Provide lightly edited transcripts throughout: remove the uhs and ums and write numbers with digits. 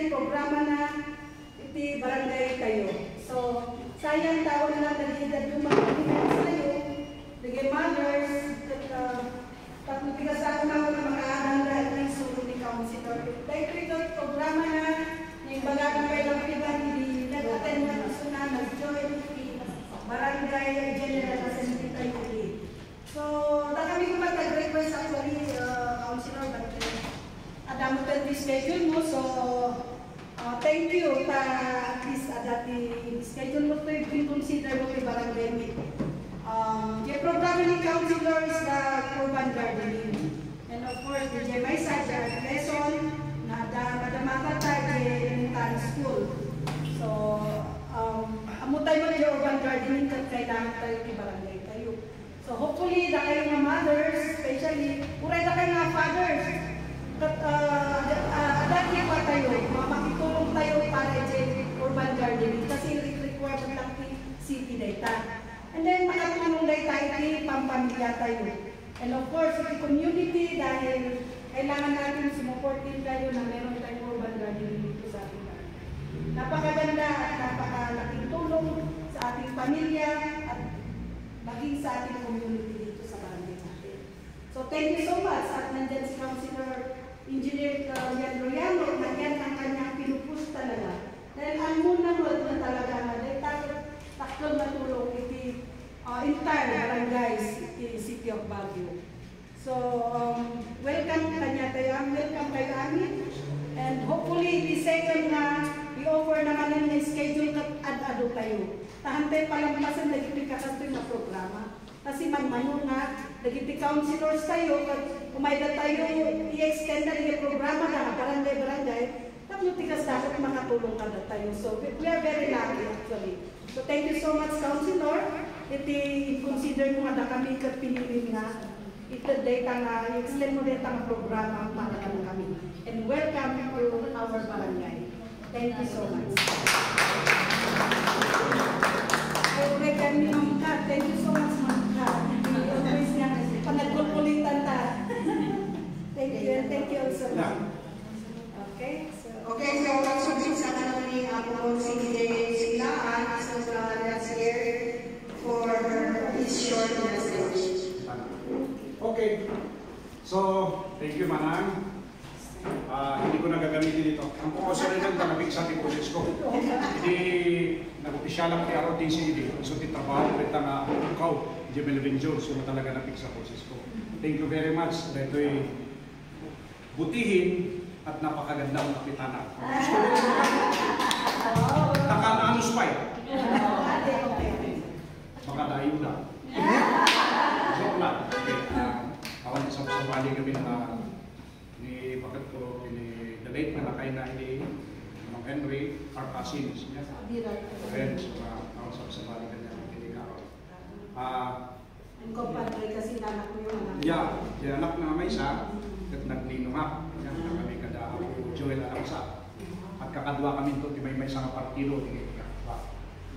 iti programa na iti barangay kayo. So, sayang taon na nag-edad yung mga events kayo, naging mothers, at tigas ako na mga anak na at sulong ni Councilor. Dahil ito programa na yung baga na kayo lang iba, hindi nag-attend na gusto na nag-join barangay general assembly kayo. So, kami ko mag-request actually, Councilor, but adamutan di schedule mo, so thank you at least dati schedule mo to i-consider mo kay barangay meeting. The program ni Councilor is the urban gardening. And of course, the may sajad lesson na madamata tayo elementary school. So, amutay mo yung urban gardening at kailangan tayo kay barangay tayo. So hopefully, da kayo mga mothers, especially, uray da kayo mga fathers, dati pa tayo, makitulong tayo para dyan urban gardening kasi require mo lang city data. And then, makatulong tayo tayo, pampamilya tayo. And of course, the community, dahil kailangan natin sumuportin tayo na meron tayong urban gardening dito sa ating barangay. Napakaganda at napakalaking tulong sa ating pamilya at maging sa ating community dito sa barangay natin. So, thank you so much. At nandyan si Councilor Engineer Yan Royano, na yan ang kanyang pinupush talaga. Dahil ang muna mo na talaga na, dahil taklong na tulong iti entire barangays iti City of Baguio. So, welcome kanya tayo, welcome kayo amin. And hopefully, the second na i-offer naman yung schedule at ado tayo. Tahantay palampasan na ipikakasto na programa. Kasi magmano nga, nagiti councilors tayo, umayda tayo, i-extend na rin yung programa na barangay-barangay, tapos tigas dapat makatulong ka na tayo. So, we are very lucky actually. So, thank you so much, Councilor. I-consider mo nga na kami kapinilin nga, ito-data nga, i-extend mo data nga programa para kami. And welcome to our barangay. Thank you so much. Thank you so much, Ma'am. Always nga, panagkukulitan ta. Thank you also, Ma'am. Okay, so magsubit sa kanong ako si DJ Silaan as that's here for his short message. Okay. So, thank you, Manang. Hindi ko nagagamitin dito. Ang proposal nito na nabig sa ating process ko. Hindi nag-opisya lang kay ROTC hindi. So, titrabaho ko ito nga ikaw, Jemel Benjol. So, talaga nabig sa process ko. Thank you very much. Ito'y butihin at napakagandang kapitana. Nakananos pa eh. Makadayo na. Joke lang. Kawan sa bali kami na ni bakit ko ni the late na nakay na ni Mang Henry Arpasin niya. Friends kawan sa bali kanya ni karon. ang kompadre kasi anak ko yung anak. Yeah, anak na may isa ket nagninungak. Yan kami kada ako Joel Alamsa. At kakadwa kami to may isa nga partido ni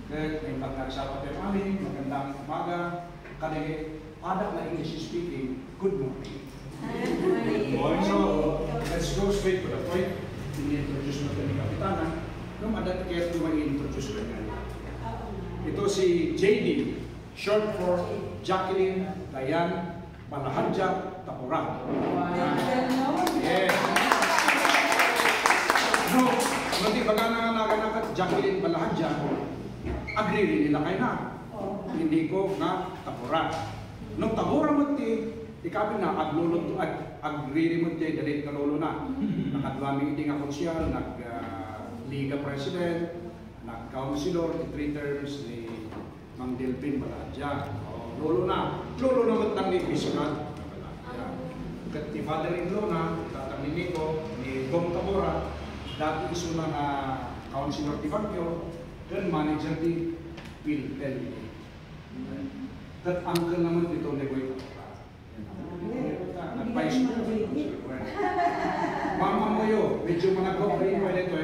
Kaya may pagkakasama tayo kami, magandang umaga, kanili, adak na English speaking, good morning. So, let's go straight to the point. Ini-introduce natin ni Kapitana. Nung adat kaya ito may-introduce ko niya. Ito si JD, short for Jacqueline Dayan Balahadja Tapura. Yes. No, hindi ba ka na Jacqueline Balahadja? Agree rin nila kayo na. Hindi ko na Tapura. Nung Tapura mo ikaw na agree rin mo dalit na lolo na. Nakadwaming hindi nga konsyal, nag-liga president, nag-councilor, 3 terms ni Mang Delpin Balahadja. Lolo na. Lolo na matang ni Biskat. Kat ni father-in-law na, tatangin ko, ni Gom Tapura, dati iso na na councilor di Baguio, dan manager di Wiltel. Kat uncle naman dito ni Boy Tapura. Nag-vice mo. Mama mo yun, medyo managok rin mo ito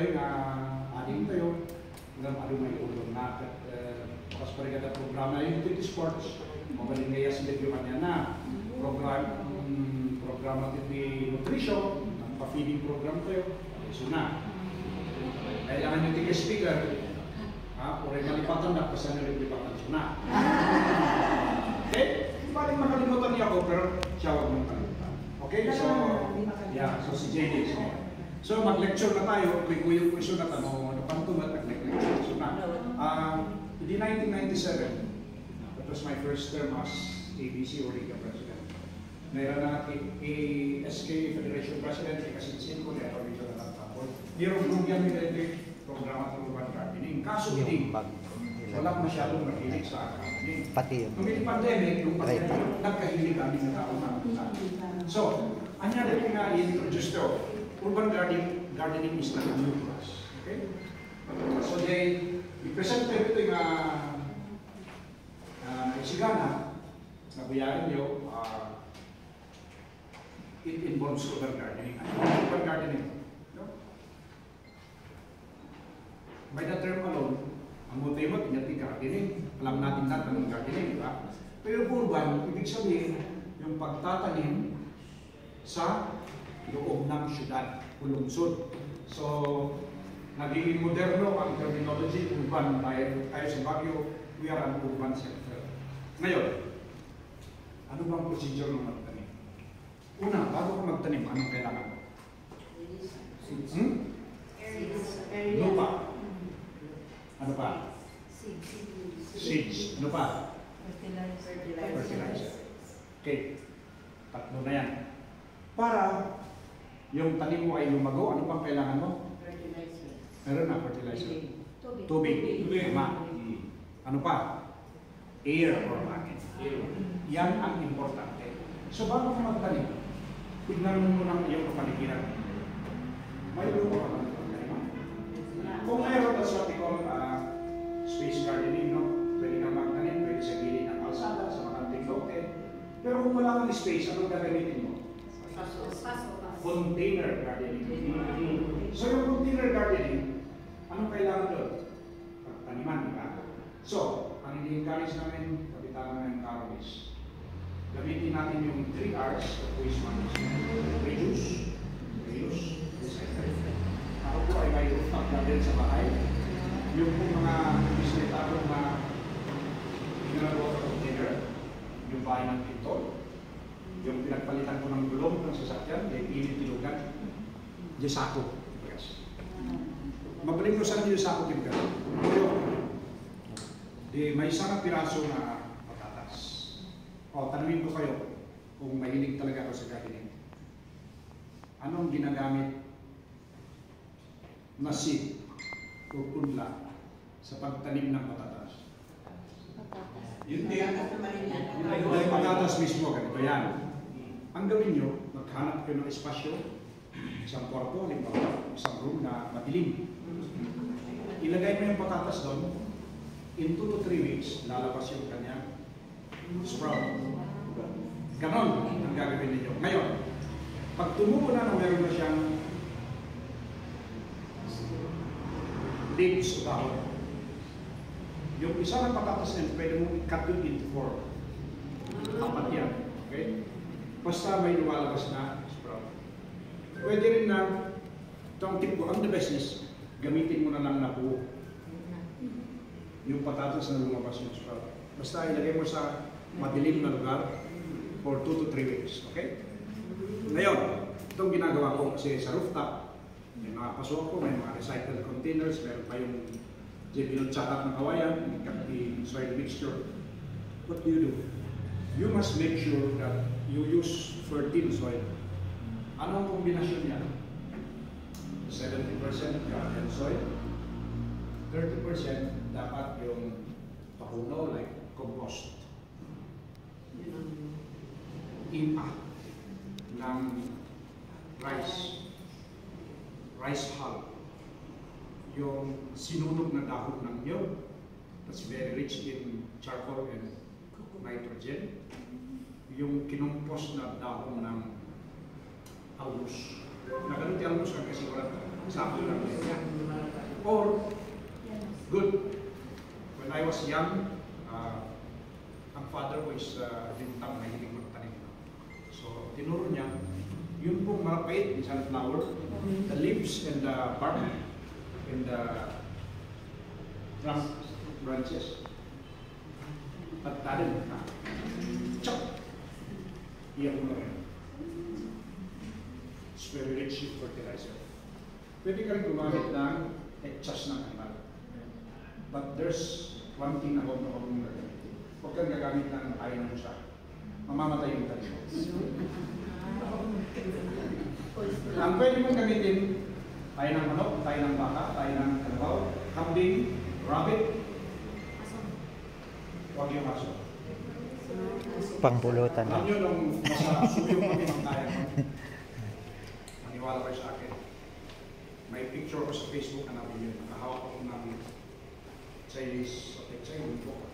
ading tayo. Hanggang ano may ulong na. Pas pa rin kada programa yung 20 sports. Magaling ngaya sila yung kanya na. Programa din ni nutrition, pa-feeding program tayo. So na. Kailangan nyo tigas speaker. Ha? Kung rin malipatan na, basta nyo rin lipatan siya na. Okay? Balik makalimutan niya ako, pero siya huwag mong kalimutan. Okay? So, yeah. So, si JD. So, mag-lecture na tayo. May kuyong question na tanong. Ano pang tumat? Nag-lecture. So, na. In 1997, that was my first term as ABC Origa President. Meron na ASK Federation President, kasinsin ko na ito na nagtapon. Mayroong program nila programa ng urban gardening. Kaso hindi, wala masyadong mahilig sa gardening. Nung may pandemic, nung nagkahilig kami ng tao na. So, anya rin nga i-introduce to, urban gardening is not new to us. Okay? So they present ito yung Isigana, na buyarin nyo, it involves urban gardening. Urban gardening. By the term alone, ang motibo, tinyati gardening. Alam natin lahat ng gardening, di ba? Pero urban, ibig sabihin, yung pagtatanim sa loob ng syudad o lungsod. So, nagiging moderno ang terminology, urban tayo sa Baguio, we are an urban sector. Ngayon, ano bang procedure ng magtanim? Una, bago ka magtanim, anong kailangan mo? Lupa. Ano pa? Seeds. Ano pa? Fertilizer. Okay. Tatlo na yan. Para yung tanim mo ay lumago, ano pang kailangan mo? Fertilizer. Meron na fertilizer. Tubig. Tubig. Tama. Ano pa? Air or hangin. Yan ang importante. So bago ka magtanim, tignan mo muna ang iyong kapaligiran. May lupa ka magtanim. Kung mayroon, that's what we call space gardening, no? Pwede ka magtanim, pwede sa gilid ng kalsada, sa mga anting lote. Pero kung wala kang space, anong gagamitin mo? Container gardening. So yung container gardening, anong kailangan doon? Pagtaniman, di ba? So, ang i-encourage namin, kapitan namin ng Carol's, gamitin natin yung 3 R's of waste management. Reduce, recycle. Ako po ay may rooftop garden sa bahay. Yung po mga bisletadong na ginagawa sa container, yung bahay ng pinto, yung pinagpalitan ko ng gulong ng sasakyan, yung pinitilugan, yung sako. Yes. Mabalik ko saan yung sako din ka. May isang piraso na patatas. O, tanungin ko kayo kung mahilig talaga ako sa gardening. Anong ginagamit na seed o punla sa pagtanim ng patatas? Yun din. Yung patatas mismo, ganito yan. Ang gawin nyo, maghanap kayo ng espasyo, isang kwarto, isang room na madilim. Ilagay mo yung patatas doon, in 2 to 3 weeks, lalabas yung kanyang sprout. Ganon ang gagawin ninyo. Ngayon, pag tumubo na meron na siyang leaves o dahon, yung isa ng patatas na pwede mong i-cut yun into 4. Apat yan. Okay? Basta may lumalabas na sprout. Pwede rin na, ito ang tip ko, ang the best is, gamitin mo na lang na buo yung patatas na lumabas yung sprout. Basta ilagay mo sa madilim na lugar for 2 to 3 weeks. Okay? Ngayon, itong ginagawa ko kasi sa rooftop, may mga paso ko, may mga recycled containers, meron pa yung binutsakat ng kawayan, the soil mixture. What do? You must make sure that you use fertile soil. Anong kombinasyon niya? 70% garden soil, 30% dapat yung pahuno like compost. Impact ng rice hull. Yung sinunog na dahon ng niyog, that's very rich in charcoal and nitrogen. Yung kinumpos na dahon ng almus. Nagaluti almus lang kasi wala sabi lang yan. Or, good. When I was young, ang father ko is bintang na hiling magtanim. So, tinuro niya, yun pong mapait, sunflower, the leaves and the bark, in the trunk branches. At talim na. Chop! Iyak mo lang. It's very rich in fertilizer. Pwede ka rin gumamit ng exhaust ng animal. But there's one thing na huwag mong gagamitin. Huwag kang gagamit ng ayaw mo siya. Mamamatay yung talim mo. Ang pwede mong gamitin, tayo ng manok, tayo ng baka, tayo ng kalabaw, kambing, rabbit, huwag yung aso. Pangpulutan. Alam nyo nung nasa suyong kami ng kaya mo, maniwala kayo sa akin. May picture ko sa Facebook na namin yun. Nakahawak ako ng Chinese Chinese book.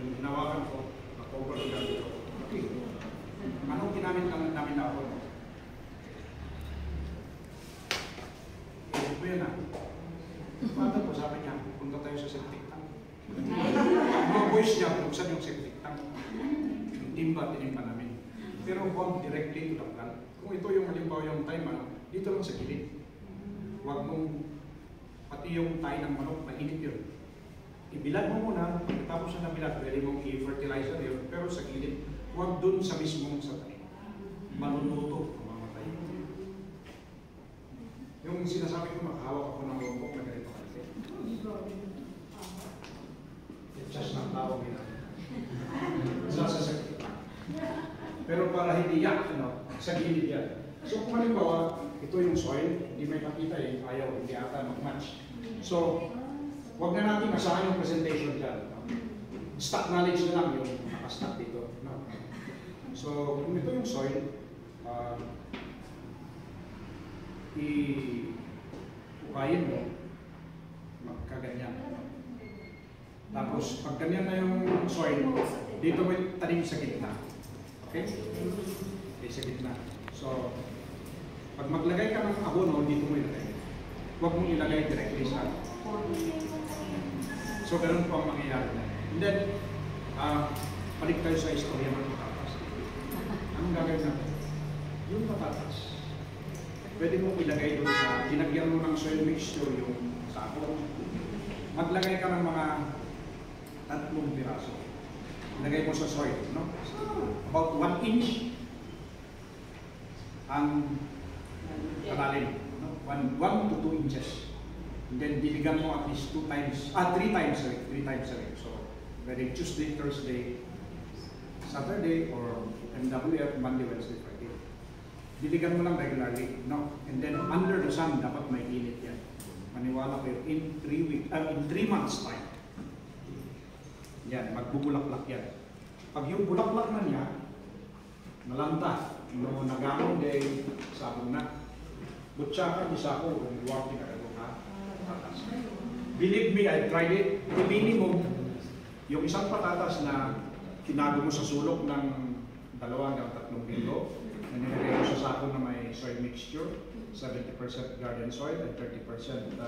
Yung hinawakan ko, na-cover ko lang dito. Okay. Anong ginamit namin na ako? Ibig mo yun ah. Father ko, sabi niya, punta tayo sa septic tank. Mga boys niya, buksan yung septic tank. Yung timba, tinimpa namin. Pero huwag directly to the plant. Kung ito yung halimbawa yung time, dito lang sa gilid. Huwag mong, pati yung tayo ng manok, mainit yun. Ibilad mo muna, tapos na nabilad, pwede mong i-fertilizer yun, pero sa gilid, huwag dun sa mismong sa tayo. Manunuto, mamamatay. Yung sinasabi ko, makahawak ako ng robok na ganito kalite. It's just ng tao ginagawa. Sasasakit. Pero para hindi yak, sa gilid yan. So kung halimbawa, ito yung soil, hindi may pakita eh, ayaw, hindi ata mag-match. So, huwag na natin asahan yung presentation dyan. Stock knowledge na lang yung nakastock dito. No? So, kung ito yung soil, i-ukayin mo, magkaganyan. Tapos, pag ganyan na yung soil, dito mo tanim sa gitna. Okay? Okay, sa gitna. So, pag maglagay ka ng abono, dito mo ilagay. Huwag mong ilagay directly sa so, ganun po ang mangyayari na. And then, balik tayo sa istorya ng patatas. Anong gagawin natin? Yung patatas, pwede mo ilagay doon sa, ginagyan mo ng soil mixture yung sako. Maglagay ka ng mga 3 piraso. Ilagay mo sa soil, no? About 1 inch ang kalalim, no? 1 to 2 inches. And then diligan mo at least 3 times a week. So, whether Tuesday, Thursday, Saturday, or MWF, Monday, Wednesday, Friday. Diligan mo lang regularly, no? And then under the sun, dapat may init yan. Maniwala kayo, in 3 months time, yan, magbubulaklak yan. Pag yung bulaklak na niya, nalanta, no, nagamon day, sabong na. Butsakan, isa ko, kung luwag pinagano ha. Believe me, I tried it. The minimum, yung isang patatas na tinago mo sa sulok ng 2 hanggang 3 linggo, na nilagay mo sa sako na may soil mixture, 70% garden soil and 30%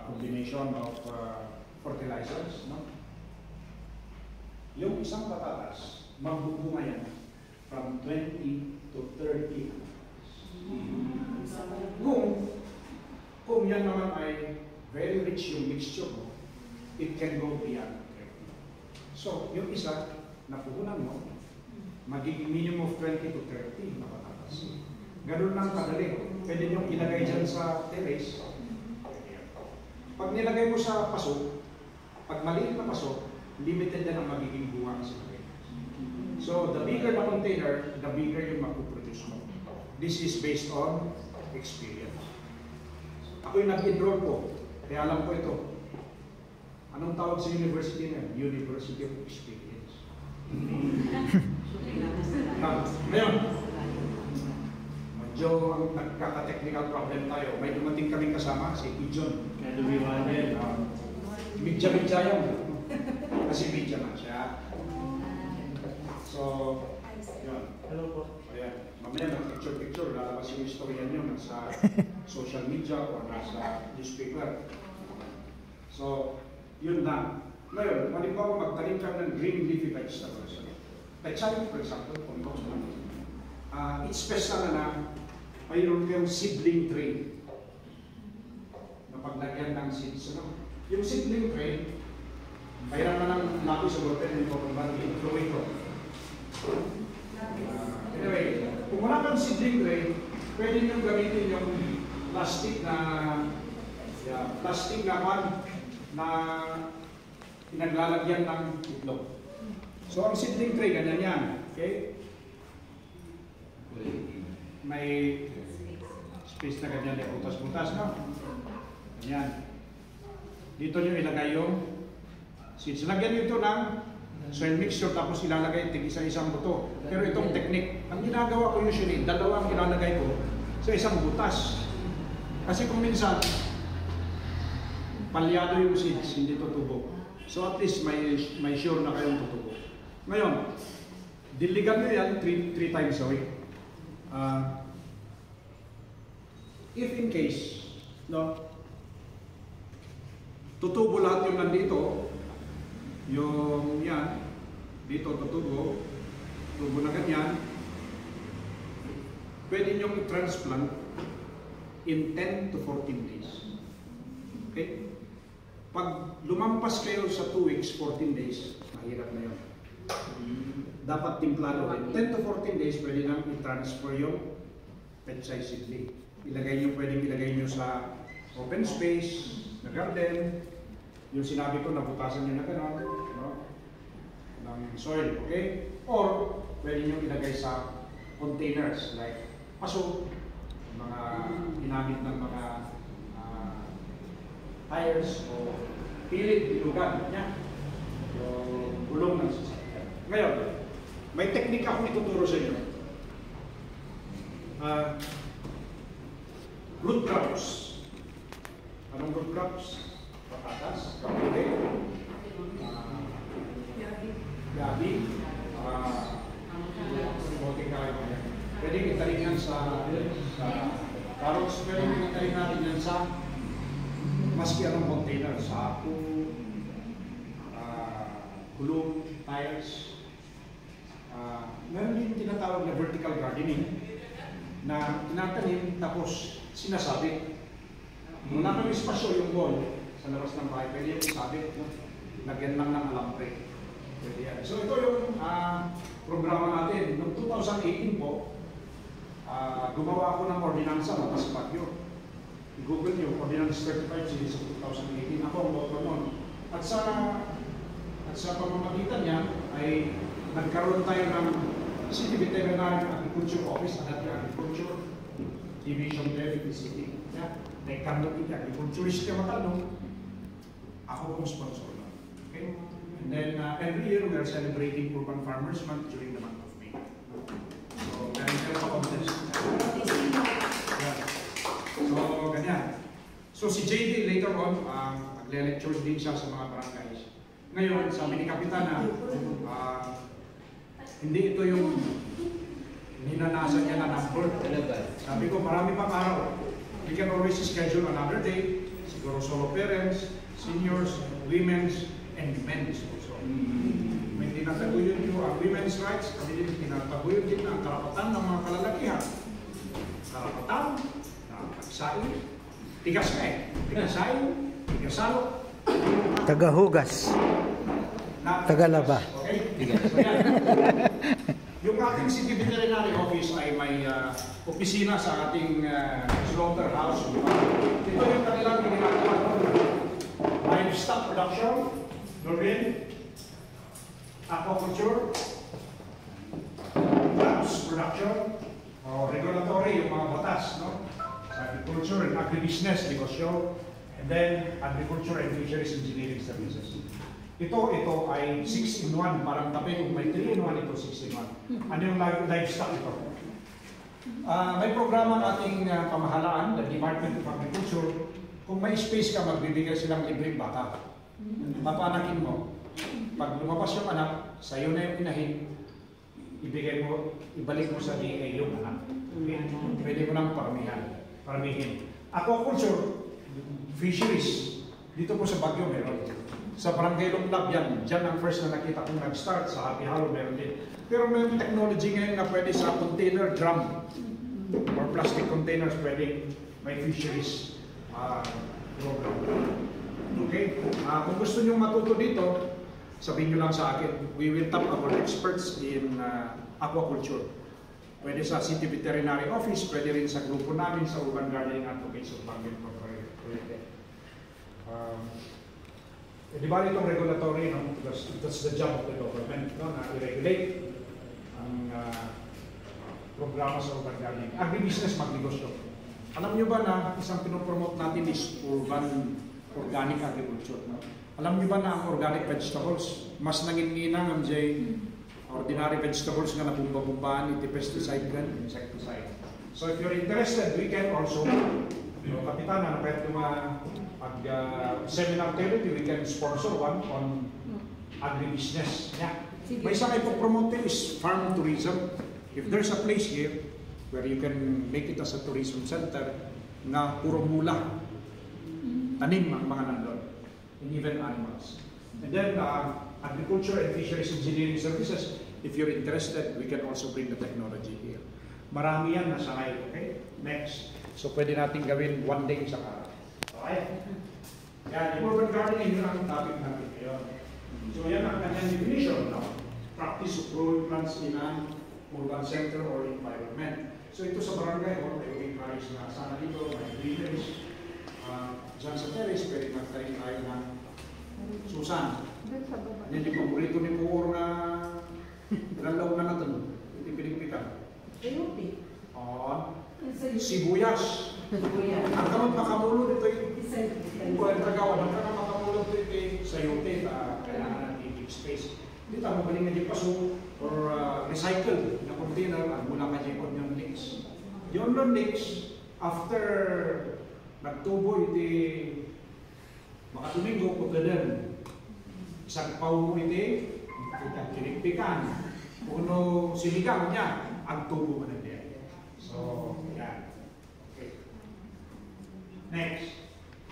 combination of fertilizers. No? Yung isang patatas, magbubunga yan from 20 to 30. Kung yan naman ay very rich yung mixture mo, it can go beyond 30. So, yung isa, napuhunan mo, magiging minimum of 20 to 30 na patatas. Ganun lang kadali. Pwede nyo ilagay dyan sa terrace. Pag nilagay mo sa paso, pag maliit na paso, limited na ang magiging bunga sa lagay. So, the bigger the container, the bigger yung mapuproduce mo. This is based on experience. Ako yung nag-enroll po, kaya alam ko ito. Anong tawag sa university na? University of Experience. Ngayon, medyo ang nagkaka-technical problem tayo. May dumating kaming kasama, si Ijon. Midya-midya yan. Kasi midya man siya. So, yun. Hello po. Ayan. Mamaya mag-picture-picture, lalabas yung istorya nyo nasa social media o nasa newspaper. So, yun lang. Ngayon, halimbawa magtanim ka ng green leafy vegetables. Pechay, for example, kung ito sa it's special na mayroon kayong seedling tree. paglagyan ng seeds. Ano? Yung seedling tray, kaya naman ang lapis sa water yung pagkabali, throw ito. Anyway, kung wala kang seedling tray, pwede nyo gamitin yung plastic na na pinaglalagyan ng itlog. So ang seedling tray, ganyan yan. Okay? May space na ganyan, may butas-butas, no? Ganyan. Dito nyo ilagay yung seeds. Lagyan nyo ito ng soil mixture tapos ilalagay isa-isang buto. Pero itong technique, ang ginagawa ko usually, dalawang ilalagay ko sa isang butas. Kasi kung minsan, palyado yung seeds, hindi tutubo. So at least may sure na kayong tutubo. Ngayon, diligan nyo yan 3 times a week. If in case, no, tutubo lahat yung nandito, yung yan, dito tutubo, tubo na ganyan, pwede nyong i-transplant in 10 to 14 days. Okay? Pag lumampas kayo sa 2 weeks, 14 days, mahirap na yun. Dapat timplado rin. 10 to 14 days, pwede nang i-transfer yung pet-size seedling. Pwedeng ilagay nyo sa open space, na garden, yung sinabi ko, nabutasan nyo na gano'n, no? Ng soil, okay? Or, pwede nyo ilagay sa containers, like paso, mga ginamit ng mga tires o pilit, bilugan, yan. Yung gulong ng sasakyan. Ngayon, may teknik akong ituturo sa inyo. Root crops. Anong root crops? Patatas, kapite, gabi, moting kayo. Pwede itarin yan sa carrots, pwede itarin natin yan sa maski anong container, sapo, gulong, tires. Meron din tinatawag na vertical gardening na tinatanim tapos sinasabit. Kung wala kang espasyo yung wall sa labas ng bahay, pwede yung isabit, no? Lagyan lang ng alambre. Pwede yan. So ito yung programa natin. Noong 2018 po, gumawa ako ng ordinansa matas Baguio. I-google nyo, Ordinance 35 series of 2018. Ako ang author nun. At sa pamamagitan niya ay nagkaroon tayo ng City Veterinary Agriculture Office at Agriculture Division there in the city. Yeah. Nagkandong ito, agriculturist ka matanong, ako kong sponsor lang. Okay? And then every year we are celebrating Urban Farmers Month during the month of May. So, meron kayo pa contest. Yeah. So, ganyan. So, si JD later on, magle-lectures din siya sa mga barangays. Ngayon, sabi ni Kapitana, hindi ito yung hinanasan niya na number. Sabi ko, marami pang araw. We can always schedule another day. Siguro solo parents, seniors, women's, and men's also. May tinataguyod yung women's rights, kami din tinataguyod din ang karapatan ng mga kalalakihan. Karapatan, pagsain, tigasain, tigasalo, tagahugas, tagalaba. Okay? So yan. Yung ating City Veterinary Office ay may opisina sa ating slaughterhouse. Ito yung kanilang ginagawa. Livestock production, marine, aquaculture, crops production, o regulatory, yung mga batas, no? Sa agriculture and agribusiness, negosyo, and then agriculture and fisheries engineering services. Ito ay 6-in-1, parang tabi kung may 3-in-1, ito 6-in-1. Ano yung livestock ito? May programa ng ating pamahalaan, the Department of Agriculture. Kung may space ka, magbibigay silang libreng baka. Papanakin mo. Pag lumabas yung anak, sa'yo na yung inahin, ibalik mo sa DA yung anak. Okay? Pwede mo nang paramihin. Aquaculture, fisheries, dito po sa Baguio meron. Sa Barangay Lumlab yan, dyan ang first na nakita kong nag-start, sa Happy Hollow meron din. Pero may technology ngayon na pwede sa container drum or plastic containers, pwede may fisheries program. Okay? Kung gusto nyo matuto dito, sabihin nyo lang sa akin. We will tap our experts in aquaculture. Pwede sa City Veterinary Office, pwede rin sa grupo namin sa Urban Gardening Advocates of Bangal Corporation. Di ba itong regulatory, no? Because that's the job of the government, no? Na i-regulate ang programa sa urban gardening. Agribusiness, magnegosyo. Alam nyo ba na isang pinopromote natin is urban organic agriculture, no? Alam nyo ba na ang organic vegetables, mas nanginginang ang ordinary vegetables nga nabumba-bumbaan, iti pesticide gan, insecticide. So if you're interested, we can also, kapitan, na pwede seminar tayo, we can sponsor one on agribusiness. Yeah. May isang ipopromote is farm tourism. If there's a place here where you can make it as a tourism center na puro mula, tanim ang mga nandun, and even animals. And then agriculture and fisheries engineering services, if you're interested, we can also bring the technology here. Marami yan nasa ngayon, okay? Next. So pwede natin gawin one day sa araw. Okay? Yan, urban gardening, yun ang topic natin ngayon. So yan ang kanyang definition, no? Practice of growing plants in an urban center or environment. So ito sa barangay, tayo encourage na sana dito, may greeneries. Diyan sa terrace, pwede magtayo tayo ng susan. Yan yung paborito ni Puor na nalaw na natin. Hindi pinigpitan. Ayuti. Sibuyas. Ang kamot makamulo dito yung buwan tagawa. Ang kamot makamulo dito yung sayote. Kailangan ng deep space. Dito ang magaling na di paso or recycle na container ang mula ka dyan yung nicks. Yung nicks, after nagtubo iti makatumingo po ganun. Isang pao mo iti kinigpikan. Uno sinigang niya, ang tubo mo na diyan. So, yan. Okay. Next.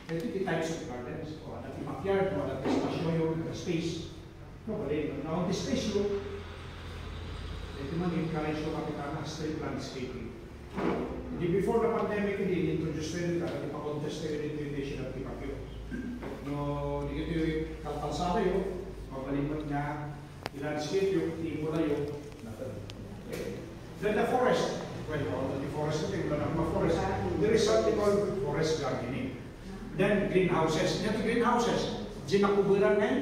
Ito yung types of gardens. O, natin backyard, o natin spasyo, space. No, balik. Now, the space yung ito man encourage yung kapitana street landscaping. Hindi before the pandemic, hindi introduce rin ka, nagpa-contest rin yung invitation at ipakyo. No, hindi ito yung kalkalsada yun, mabalimat nga, i-landscape yung, i-mula yung, okay. Then the forest, well, the forest, forest, there is something called forest gardening. Then greenhouses, yan yung greenhouses, diyan nakuburan ngayon,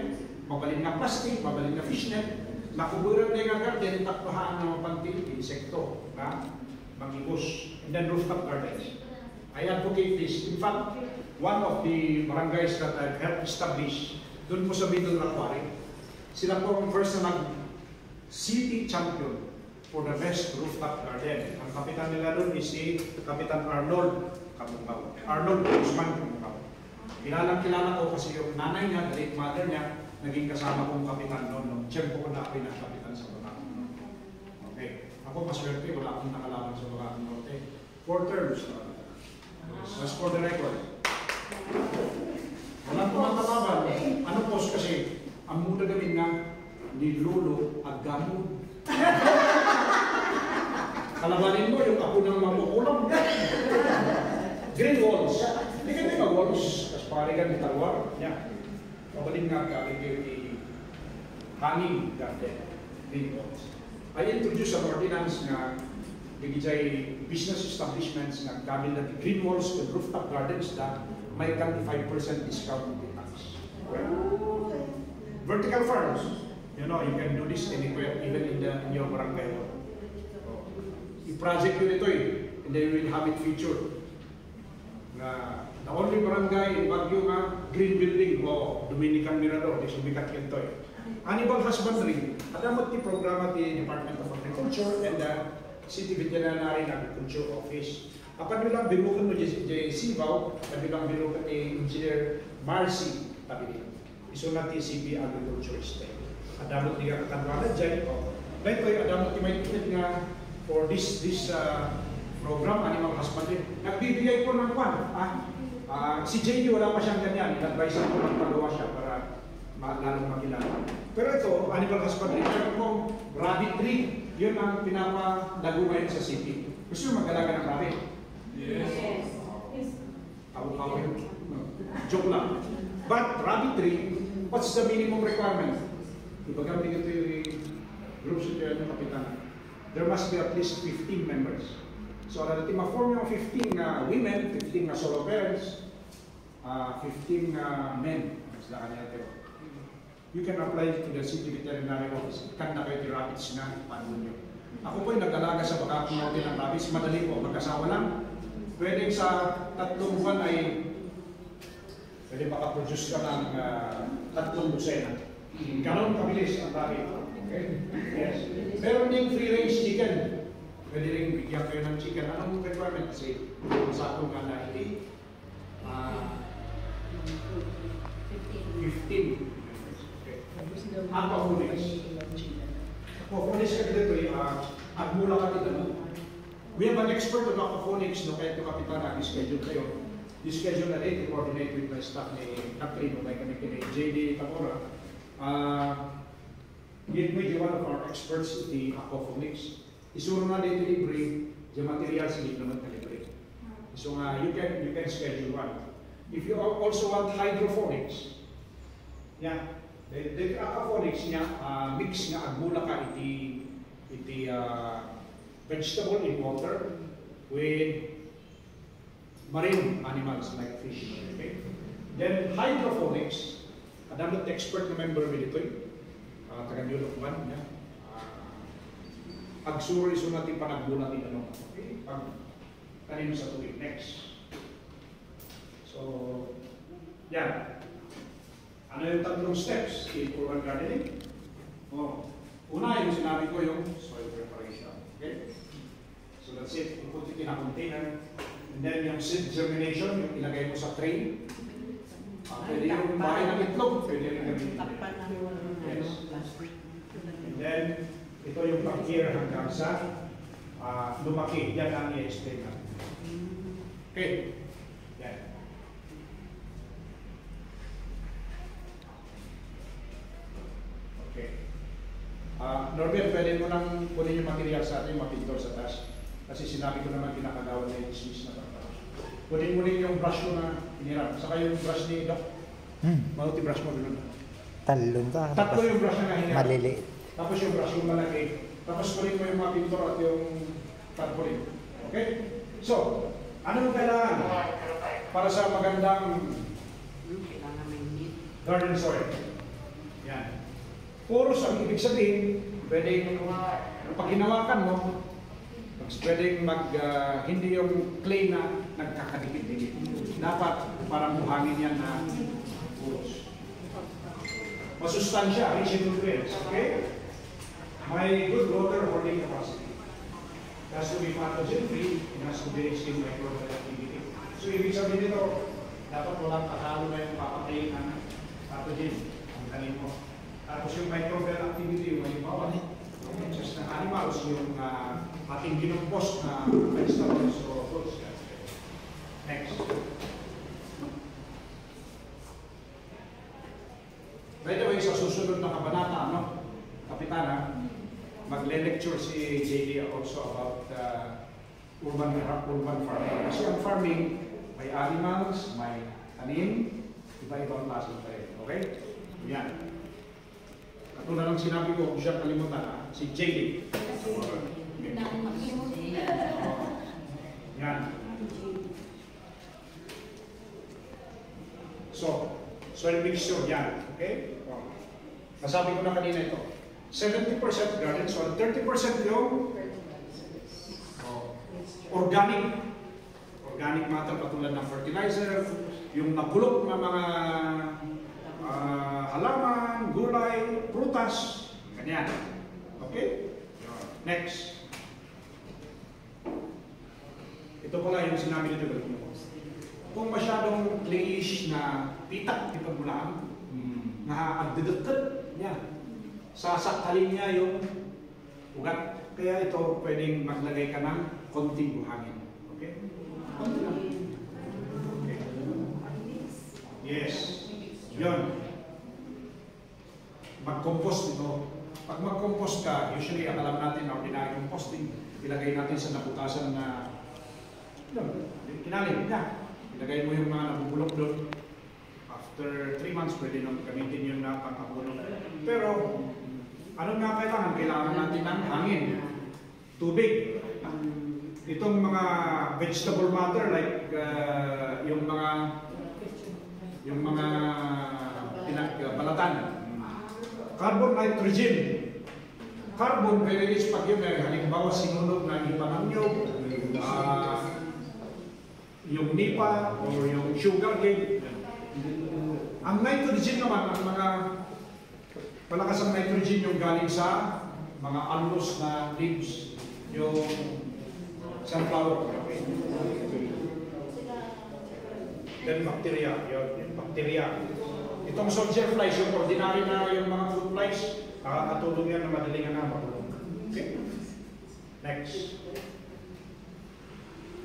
mabalin na plastic, mabalin na fishnet, nakuburan na yung garden, takpahaan na mapantil, insekto, na mag-ibus, and then rooftop gardens. I advocate this. In fact, one of the barangays that I've helped establish, doon po sa Middle Aquari, sila po ang first na nag-city champion for the best rooftop garden. Ang kapitan nila doon is si Kapitan Arnold Kabungaw. Arnold Guzman Kabungaw. Kilala ko kasi yung nanay niya, the late mother niya, naging kasama kong kapitan noon. No? Siyempre ko na ako yung kapitan sa Bulacan. Okay. Ako maswerte, wala akong nakalaban sa Bulacan Norte. 4 terms. As for the record. Walang kumakalaban. Ano po kasi, ang muna gamin nga, ni Lolo Agamo. Kalabanin mo yung ako ng mamukulang. Green walls. Hindi ka may mag-walls. Tapos pari ka ni Talwar. Yeah. Pabalik nga kami kayo ni hanging garden. Green walls. I introduce an ordinance na bigay business establishments na gamit na green walls and rooftop gardens na may 25% discount on the tax. Vertical farms. You know, you can do this anywhere, even in your barangay. I-project yun ito and then you will have it featured. The only barangay in Baguio nga, green building, Dominican Mirador, di sumikat yun ito. Animal husbandry, adamot ti programa ti Department of Agriculture and the City Veterinary Agriculture Office. Apan nilang binukan mo di Sibaw, nilang binukan ni Engineer Marcy Tabili. Iso na ti CB Agriculture State. Adamot di ka katanwanan dyan. Dahil ko yung adamot ti may tunit nga for this program, animal husbandry. Nagbibigay ko ng kwan. Si JD wala pa siyang ganyan. In-advise ko ng pagawa siya para lalong makilala. Pero ito, animal husbandry, meron kong rabbit tree. Yun ang pinapalago ngayon sa city. Gusto nyo mag-alaga ng rabbit? Yes. Tawag-tawag yun. Joke lang. But rabbitry, what's the minimum requirement? Iba kami ito yung group secretary ng kapitan. There must be at least 15 members. So, natin ma-form yung 15 women, 15 solo parents, 15 men. Sila kanila tayo. You can apply to the city veterinary office. Kan na kayo rabbits na, paano nyo. Ako po yung nag-alaga sa baka natin ng rabbits. Madali po, magkasawa lang. Pwede sa 3 buwan ay pwede makaproduce ka ng 3 dosena. Ganon kabilis ang rabbit. Okay? Yes. Meron ding free-range chicken. Pwede rin bigyan kayo ng chicken. Anong requirement? Kasi sa akong na 15. Aquaponics. Aquaponics ka dito agmula ka dito. We have an expert on aquaponics, no, kaya ito kapitan schedule kayo. I-schedule na rin, i-coordinate with my staff ni Catherine, may kami kini JD Tamora. Yet may one of our experts in the aquaponics. Isuro na dito libre, yung materials hindi naman na libre. So you can schedule one. If you also want hydroponics, yeah, the aquaponics niya, mix nga agmula ka iti vegetable in water with marine animals like fish. Okay? Then hydroponics, adamot expert na member with ito, taga-New York niya. Agsuro iso natin panagmula din ano. Okay? Pag kanino sa tuwing. Next. So, yan. Ano yung 3 steps in urban gardening? Una, yung sinabi ko yung soil preparation. Okay? So that's it. You put it in a container. And then yung seed germination, yung ilagay mo sa tray. Pwede yung bahay ng itlog. Pwede rin gamitin. Yes. And then, ito yung pag-care hanggang sa lumaki. Yan ang i-explain natin. Okay. Yan. Okay. Norbert, pwede mo nang kunin yung material sa atin, mapintor sa taas. Kasi sinabi ko naman kinakagawa na yung dismiss na pagkakas. Kunin mo rin yung brush ko na pinirap. Saka yung brush ni Doc. Mauti brush mo doon. Talon ka. 3 yung brush na hinirap. Maliliit. Tapos yung brush yung malaki. Tapos kunin mo yung mga pintor at yung tarpaulin. Okay? So, ano yung kailangan para sa magandang garden soil? Yan. Puros ang ibig sabihin, pwedeng pag hinawakan mo, pwedeng hindi yung clay na nagkakadikit-dikit. Dapat parang buhangin yan na puros. Masustansya, rich in nutrients. Okay? May good water holding capacity. It has to be pathogen-free, it has to be rich in microbial activity. So, ibig sabihin nito, dapat walang katalo na yung papatayin ng pathogen ang tanim mo. Tapos yung microbial activity, yung halimbawa, just ng animals, yung ating ginumpos na vegetables o fruits. Next. By the way, sa susunod na kabanata, Kapitana, magle-lecture si JD also about urban farming. Kasi ang farming, may animals, may tanim, iba-ibang klase pa rin. Okay? Yan. Katulad ng sinabi ko, huwag siya kalimutan, si JD. Yan. So, soil mixture yan. Okay? Nasabi ko na kanina ito. 70% garden soil, 30% yung organic matter katulad ng fertilizer, yung nabulok na mga halaman, gulay, prutas, ganyan. Okay? Next. Ito pala yung sinabi nito. Kung masyadong clayish na pitak ito bulaan, na agdidagkat niya, sasaktalin niya yung ugat. Kaya ito pwedeng maglagay ka ng konting buhangin. Okay? Konti lang. Okay. Yes. Yun. Mag-compost ito. Pag mag-compost ka, usually ang alam natin na ordinary composting, ilagay natin sa nabutasan na kinalim na. Ilagay mo yung mga nabubulok doon. After 3 months, pwede nang gamitin yung na pangkabulok. Pero, ano nga kailangan? Kailangan natin ng hangin, tubig. Itong mga vegetable matter like yung mga balatan. Carbon, nitrogen. Carbon, very rich pag yun, halimbawa sinunog na ipananyog, yung nipa o yung sugar cane. Ang nitrogen naman, ang mga malakas ang nitrogen yung galing sa mga allos na leaves, yung sunflower. Okay. Then bacteria, yung bacteria. Itong soldier flies, yung ordinary na yung mga fruit flies, nakakatulong yan na madaling na makulong. Okay? Next.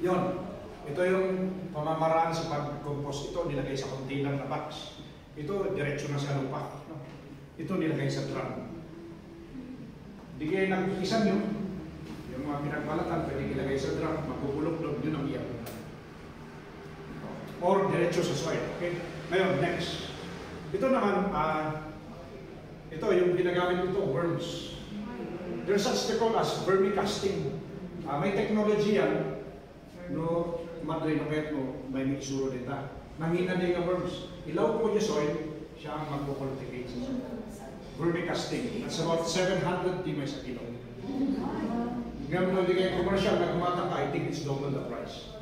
Yun. Ito yung pamamaraan sa pag-compost. Ito nilagay sa container na box. Ito diretso na sa lupa. Ito nilagay sa drum. Hindi kayo nag-isan yun. Yung mga pinagbalatan, pwede ilagay sa drum, magpupulok doon, yun ang iyak. Or diretso sa soil. Okay? Ngayon, next. Ito naman, ito yung ginagamit ito, worms. There's such thing called as vermicasting. May technology yan, no, madre na kahit mo, may mixuro dito. Nangina din ang worms. Ilaw mo yung soil, siya ang magpo-cultivate sa soil. Vermicasting. That's about 700 timay sa kilo. Ngayon mo hindi kayo commercial na kumatang ka, I think it's double the price.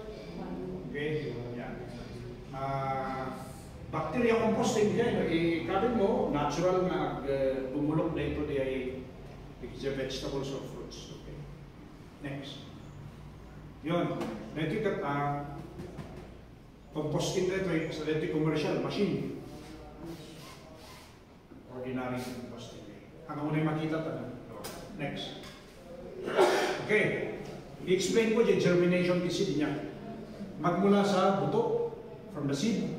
Okay? Yan. Bacteria composting yan. Ikabin mo, natural na bumulok na ito di ay vegetables or fruits. Okay? Next. Yun. Ito composting na ito sa ito commercial machine. Ordinary composting. Ang unay makita ito. Next. Okay. I-explain ko yung germination seed niya. Magmula sa buto, from the seed,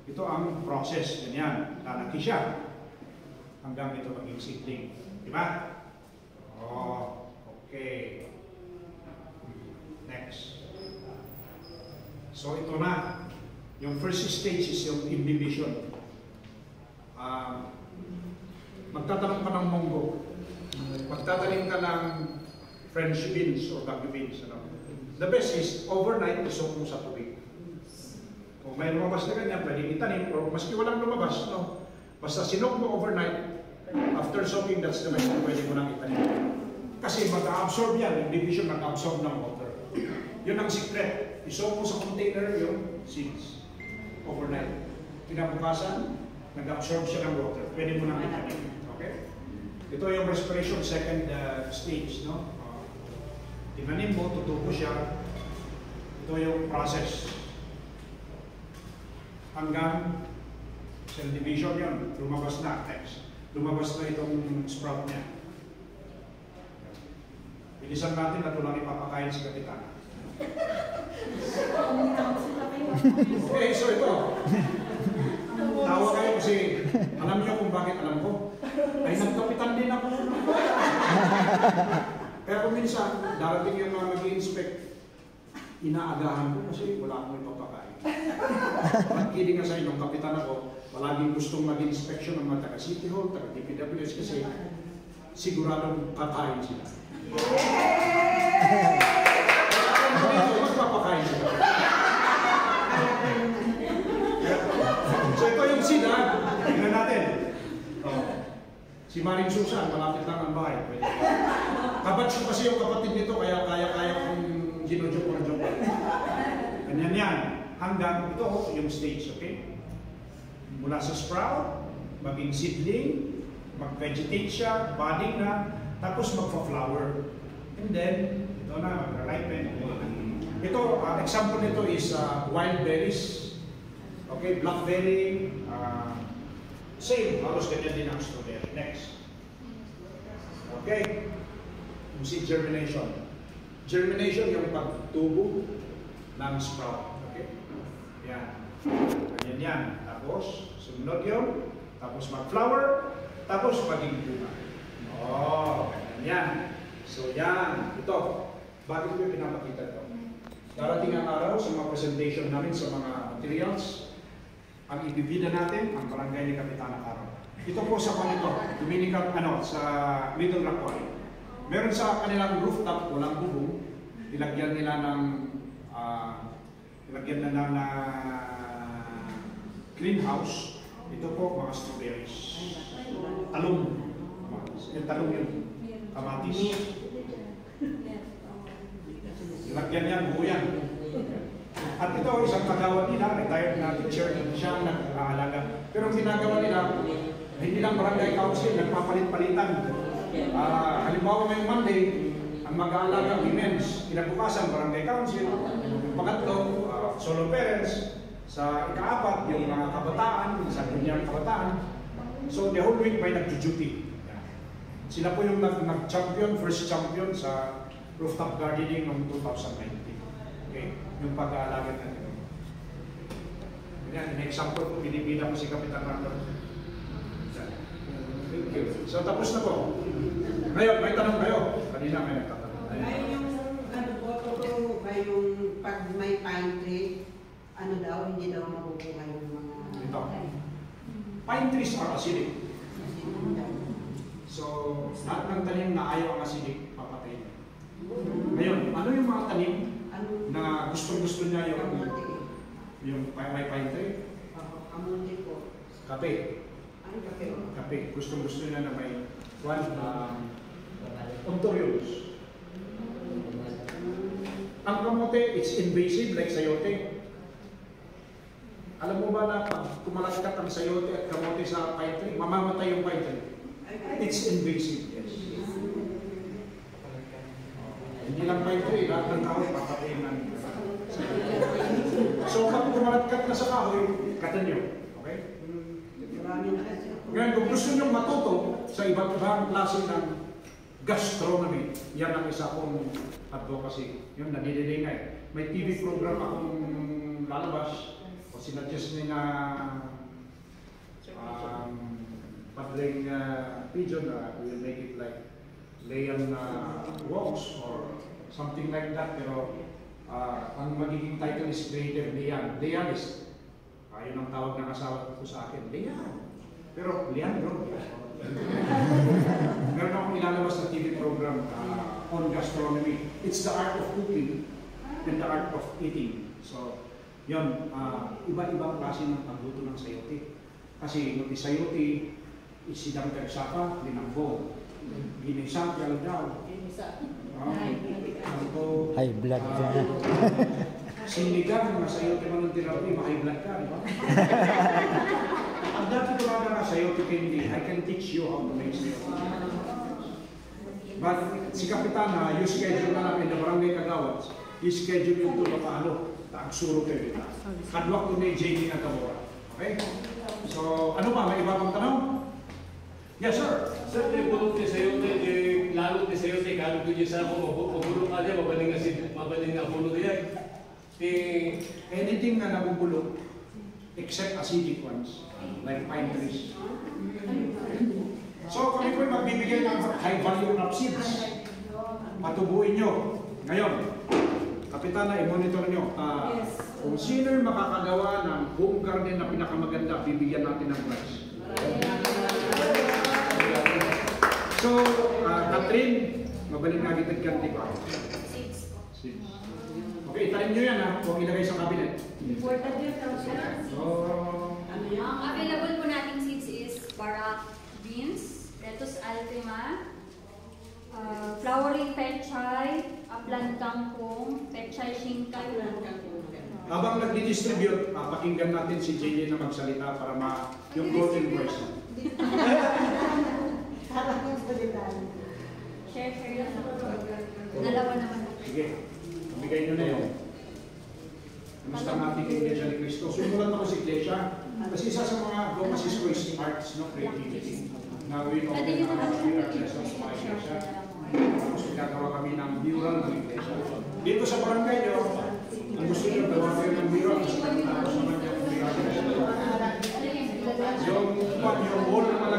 ito ang process. Ganyan. Lalaki siya. Hanggang ito maging seedling. Diba? Oh, okay. Next. So ito na. Yung first stage is yung imbibition. Magtatanong ka ng munggo. Magtatanim ka ng French beans or bagu beans. Ano? The best is overnight isok mo sa tubig. Kung may lumabas na ganyan, pwede itanim. Or maski walang lumabas, no? Basta sinok mo overnight, after soaking, that's the best na pwede mo nang itanim. Kasi mag-absorb yan, yung division mag-absorb ng water. Yun ang secret. Isok mo sa container yung seeds overnight. Kinabukasan, nag-absorb siya ng water. Pwede mo nang itanim. Okay? Ito yung respiration second stage, no? Tinanim mo, tutubo siya. Ito yung process. Hanggang cell division yun. Lumabas na. Next. Lumabas na itong sprout niya. Bilisan natin na ito lang ipapakain si Kapitana. Okay, so ito. Tawa kayo kasi alam niyo kung bakit alam ko. Ay, nagkapitan din ako. Kaya kung minsan, darating yung mga mag-i-inspect, inaagahan ko kasi wala akong ipapakain. Pag-kidding nga sa inyong kapitan ako, palaging gustong mag-inspection ng mga taga-City Hall, taga-DPWS kasi siguradong kakain sila. Magpapakain sila. So ito yung sida, tingnan natin. Si Maring Susan, malapit lang ang bahay. Kabatch ko kasi yung kapatid nito, kaya kaya kong ginodyo-kodyo. Ganyan yan. Hanggang ito yung stage, okay? Mula sa sprout, maging seedling, mag-vegetate siya, budding na, tapos magpa-flower. And then, ito na, mag-ripen. Ito, example nito is wild berries. Okay, blackberry, same, halos ganyan din ang strawberry. Next. Okay, yung seed germination. Germination yung pagtubo ng sprout. Okay, yan. Ganyan yan. Tapos, sumunod yun. Tapos mag-flower. Tapos maging bunga. Oh, ganyan yan. So yan, ito. Bakit ko yung pinapakita ito? darating ang araw sa mga presentation namin sa mga materials, ang ibibida natin ang barangay ni Kapitana Caro. Ito po sa kanito, Dominican, sa Middle Rock Quarry. Meron sa kanilang rooftop, walang bubong, ilagyan nila ng greenhouse. Ito po mga strawberries. Talong. Yung talong yun. Kamatis. Ilagyan yan, buo yan. At ito, isang kagawa nila, retired na teacher, siya ang nag-aalaga. Pero ang ginagawa nila, hindi lang barangay council, nagpapalit-palitan. Halimbawa ngayong Monday, ang mag-aalaga women's, kinabukasan barangay council, yung pangatlo, solo parents, sa ika-apat, yung mga kabataan, sa dunyang kabataan. So the whole week may nag-duty. Sila po yung nag-champion, first champion sa rooftop gardening noong 2019. Okay, yung pag-aalaga natin. Yan, in example po, binibida ko si Kapitan Randall. Thank you. So tapos na po. Ngayon, may tanong kayo. Kanina may nagtatanong. Ay, yung yung pag may pine tree, hindi daw mabubuhay yung mga... Ito. Pine trees are acidic. So, lahat ng tanim na ayaw ang acidic, papatayin. Ngayon, ano yung mga tanim na gusto niya yung may pine tree? Kamuti po. Kape. Ano kape? Kape. Gusto niya na may Ontoriums. Ang kamote, it's invasive like sayote. Alam mo ba na pag kumalagkat ang sayote at kamote sa pine tree, mamamatay yung pine tree? It's invasive, yes. Hindi lang pine tree, lahat ng kahoy, papatayin na. So pag kumalagkat na sa kahoy, katan nyo. Okay? Ngayon, kung gusto nyo matuto sa iba't ibang klase ng gastronomy, yan ang isa kong advocacy. Yun, nadidelay nga eh. May TV program akong lalabas, o sinadjust niya na padling pigeon, we will make it like Leon walks or something like that. Pero ang magiging title is Creative Leon. Leon is, yun ang tawag ng asawa ko sa akin, Leon. Pero Leandro, meron akong ilalabas na TV program on gastronomy. It's the art of cooking and the art of eating. So, yun, iba-ibang klase ng pagluto ng sayote. Kasi yung sayote, isidang tersaka, linanggo. Ginisang daw. High blood ka. Sinigang, masayote man ng tinawi, ma-high blood ka, di ba? Ang dati ko lang sayote candy, I can teach you how to make sayote. But si Kapitana, you schedule na lang in the barangay Kagawad, you schedule yung tulong paano, tagsuro kayo dito. Kadwak ko na yung JD na Gamora. Okay? So, ano ba? May iba pang tanong? Yes, sir. Sir, yung bulok ni sayote, lalo ni sayote, kalong ko niya sa ako, mabulok ka niya, mabaling nga bulok niya. Anything na nabubulok, except acidic ones, like pine trees. So, kami po magbibigay ng high value crop seeds. Patubuin nyo. Ngayon, Kapitana, i-monitor nyo. Kung sino yung makakagawa ng home garden na pinakamaganda, bibigyan natin ng prize. So, Catherine, mabaling nga kitag kanti ko. Seeds. Okay, italim nyo yan ha. Huwag ilagay sa cabinet. Ang available po nating seeds is barak beans, lettuce altima, flowering pechay, aplan kangkong, pechay shingkay. Habang nagdi-distribute, pakinggan natin si JJ na magsalita para yung golden voice. Share lang po. Dalawa naman. Sige, bigay nyo na yun. Kamusta natin kay Iglesia ni Cristo? Sumulat ako si Iglesia. Kasi isa sa mga advocacies ko is arts, no, creativity. Na we know we are blessed sa mga Iglesia. Tapos pinagawa kami ng mural ng Iglesia. Dito sa barangay nyo, ang gusto nyo, gawa kayo ng mural. Tapos naman yung wall na